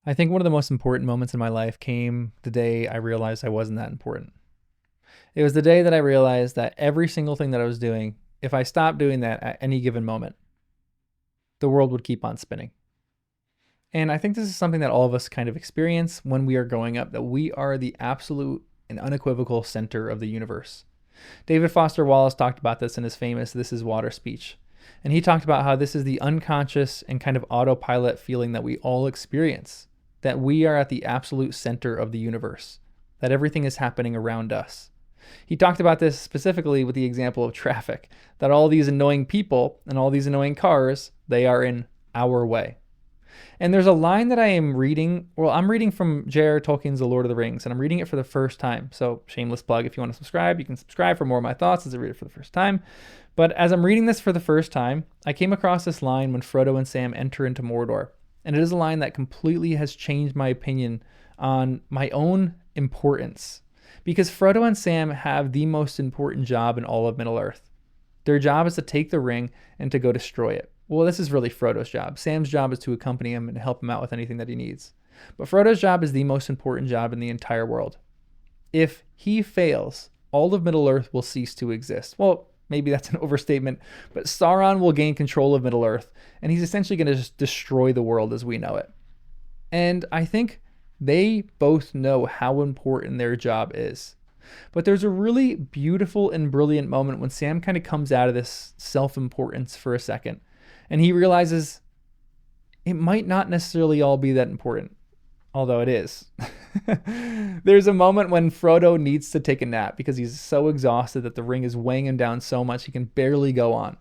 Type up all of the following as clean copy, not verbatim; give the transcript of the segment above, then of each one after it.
I think one of the most important moments in my life came the day I realized I wasn't that important. It was the day that I realized that every single thing that I was doing, if I stopped doing that at any given moment, the world would keep on spinning. And I think this is something that all of us kind of experience when we are growing up, that we are the absolute and unequivocal center of the universe. David Foster Wallace talked about this in his famous This Is Water speech. And he talked about how this is the unconscious and kind of autopilot feeling that we all experience, that we are at the absolute center of the universe, that everything is happening around us. He talked about this specifically with the example of traffic, that all these annoying people and all these annoying cars, they are in our way. And there's a line that I am reading. Well, I'm reading from J.R. Tolkien's The Lord of the Rings, and I'm reading it for the first time. So, shameless plug, if you want to subscribe, you can subscribe for more of my thoughts as I read it for the first time. But as I'm reading this for the first time, I came across this line when Frodo and Sam enter into Mordor. And it is a line that completely has changed my opinion on my own importance. Because Frodo and Sam have the most important job in all of Middle-earth. Their job is to take the ring and to go destroy it. Well, this is really Frodo's job. Sam's job is to accompany him and help him out with anything that he needs. But Frodo's job is the most important job in the entire world. If he fails, all of Middle-earth will cease to exist. Well, maybe that's an overstatement, but Sauron will gain control of Middle-earth, and he's essentially going to just destroy the world as we know it. And I think they both know how important their job is. But there's a really beautiful and brilliant moment when Sam kind of comes out of this self-importance for a second. And he realizes it might not necessarily all be that important, although it is. There's a moment when Frodo needs to take a nap because he's so exhausted that the ring is weighing him down so much he can barely go on.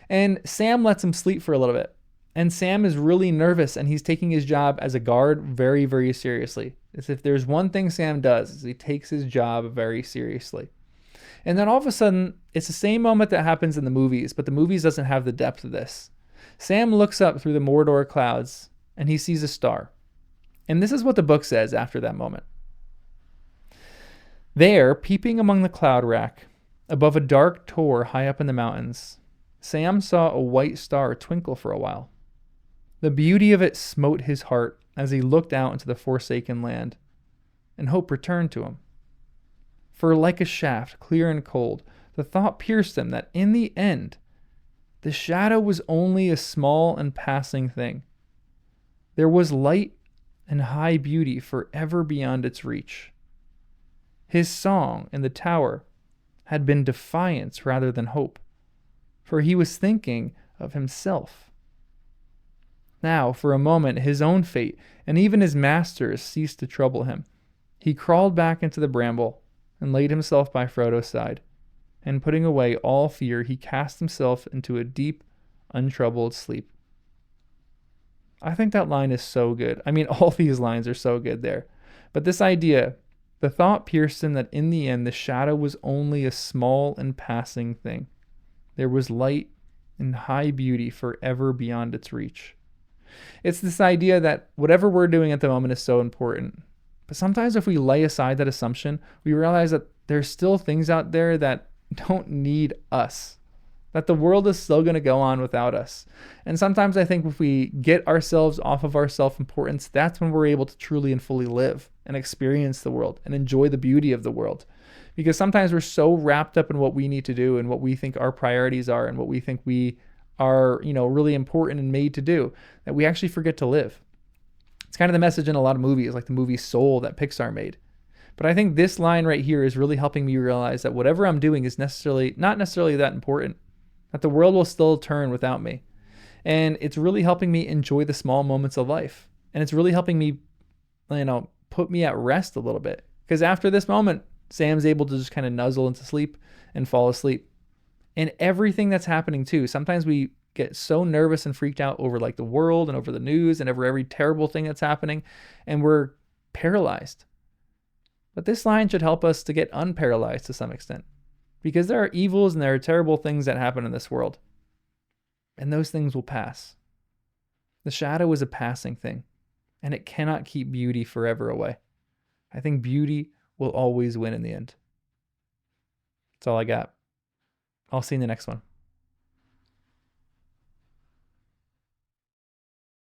And Sam lets him sleep for a little bit. And Sam is really nervous, and he's taking his job as a guard very, very seriously. As if there's one thing Sam does, is he takes his job very seriously. And then all of a sudden, it's the same moment that happens in the movies, but the movies doesn't have the depth of this. Sam looks up through the Mordor clouds, and he sees a star. And this is what the book says after that moment. There, peeping among the cloud rack, above a dark tor high up in the mountains, Sam saw a white star twinkle for a while. The beauty of it smote his heart as he looked out into the forsaken land, and hope returned to him. For like a shaft, clear and cold, the thought pierced him that in the end, the shadow was only a small and passing thing. There was light and high beauty forever beyond its reach. His song in the tower had been defiance rather than hope, for he was thinking of himself. Now, for a moment, his own fate and even his master's ceased to trouble him. He crawled back into the bramble and laid himself by Frodo's side, and putting away all fear, he cast himself into a deep, untroubled sleep. I think that line is so good. I mean, all these lines are so good there. But this idea, the thought pierced him that in the end, the shadow was only a small and passing thing. There was light and high beauty forever beyond its reach. It's this idea that whatever we're doing at the moment is so important. But sometimes if we lay aside that assumption, we realize that there's still things out there that don't need us, that the world is still going to go on without us. And sometimes I think if we get ourselves off of our self-importance, that's when we're able to truly and fully live and experience the world and enjoy the beauty of the world. Because sometimes we're so wrapped up in what we need to do and what we think our priorities are and what we think we are, really important and made to do, that we actually forget to live. It's kind of the message in a lot of movies, like the movie Soul that Pixar made. But I think this line right here is really helping me realize that whatever I'm doing is not necessarily that important, that the world will still turn without me. And it's really helping me enjoy the small moments of life. And it's really helping me, put me at rest a little bit. Because after this moment, Sam's able to just kind of nuzzle into sleep and fall asleep. And everything that's happening too. Sometimes we get so nervous and freaked out over like the world and over the news and over every terrible thing that's happening, and we're paralyzed. But this line should help us to get unparalyzed to some extent, because there are evils and there are terrible things that happen in this world, and those things will pass. The shadow is a passing thing, and it cannot keep beauty forever away. I think beauty will always win in the end. That's all I got. I'll see you in the next one.